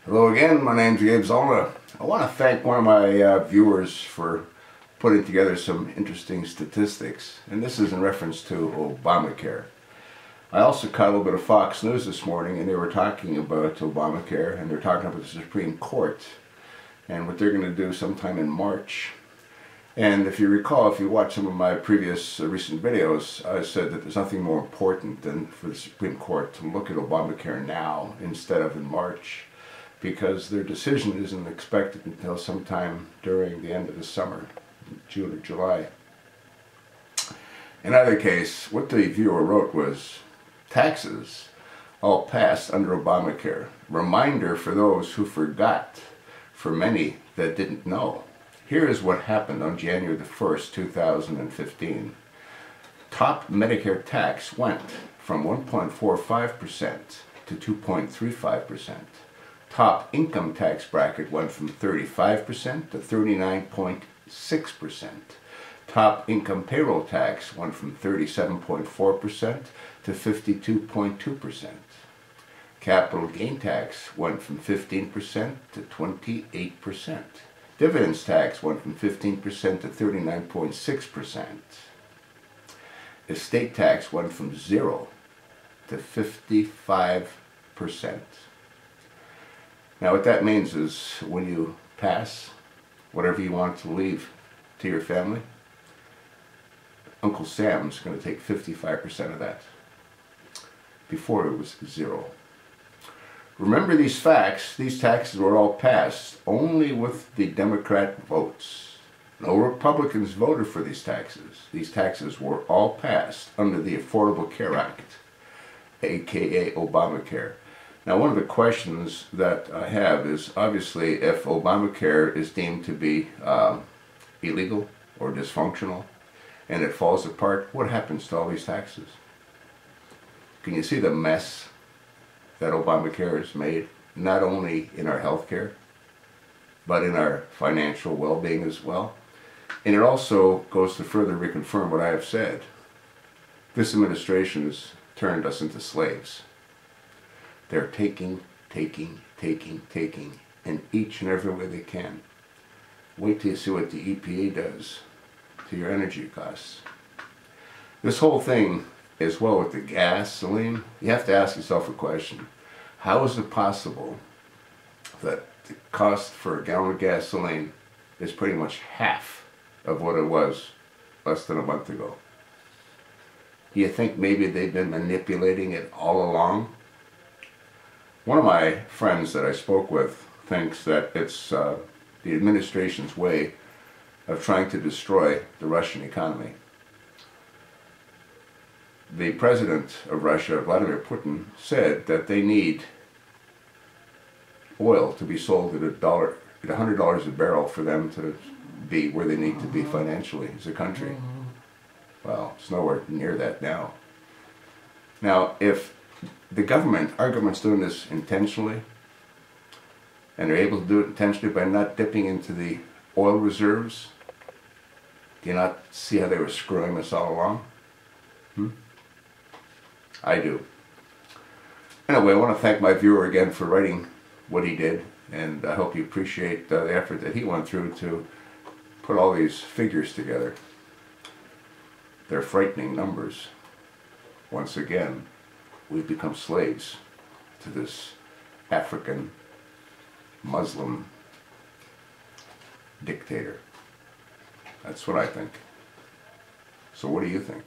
Hello again, my name's Gabe Zolna. I want to thank one of my viewers for putting together some interesting statistics, and this is in reference to Obamacare. I also caught a little bit of Fox News this morning, and they were talking about Obamacare, and they're talking about the Supreme Court and what they're going to do sometime in March. And if you recall, if you watch some of my previous recent videos, I said that there's nothing more important than for the Supreme Court to look at Obamacare now instead of in March, because their decision isn't expected until sometime during the end of the summer, June or July. In either case, what the viewer wrote was, taxes all passed under Obamacare. Reminder for those who forgot, for many that didn't know. Here is what happened on January the 1st, 2015. Top Medicare tax went from 1.45% to 2.35%. Top income tax bracket went from 35% to 39.6%. Top income payroll tax went from 37.4% to 52.2%. Capital gain tax went from 15% to 28%. Dividends tax went from 15% to 39.6%. Estate tax went from 0 to 55%. Now what that means is when you pass whatever you want to leave to your family, Uncle Sam's going to take 55% of that. Before it was 0. Remember these facts, these taxes were all passed only with the Democrat votes. No Republicans voted for these taxes. These taxes were all passed under the Affordable Care Act, aka Obamacare. Now one of the questions that I have is, obviously, if Obamacare is deemed to be illegal or dysfunctional and it falls apart, what happens to all these taxes? Can you see the mess that Obamacare has made, not only in our health care, but in our financial well-being as well? And it also goes to further reconfirm what I have said. This administration has turned us into slaves. They're taking, in each and every way they can. Wait till you see what the EPA does to your energy costs. This whole thing, as well with the gasoline, you have to ask yourself a question. How is it possible that the cost for a gallon of gasoline is pretty much half of what it was less than a month ago? Do you think maybe they've been manipulating it all along? One of my friends that I spoke with thinks that it's the administration's way of trying to destroy the Russian economy. The president of Russia, Vladimir Putin, said that they need oil to be sold at $100 a barrel for them to be where they need to be financially as a country. Well, it's nowhere near that now. Now, if the government, our government's doing this intentionally, and they're able to do it intentionally by not dipping into the oil reserves, do you not see how they were screwing us all along? I do. Anyway, I want to thank my viewer again for writing what he did, and I hope you appreciate the effort that he went through to put all these figures together. They're frightening numbers. Once again, we've become slaves to this African Muslim dictator. That's what I think. So what do you think?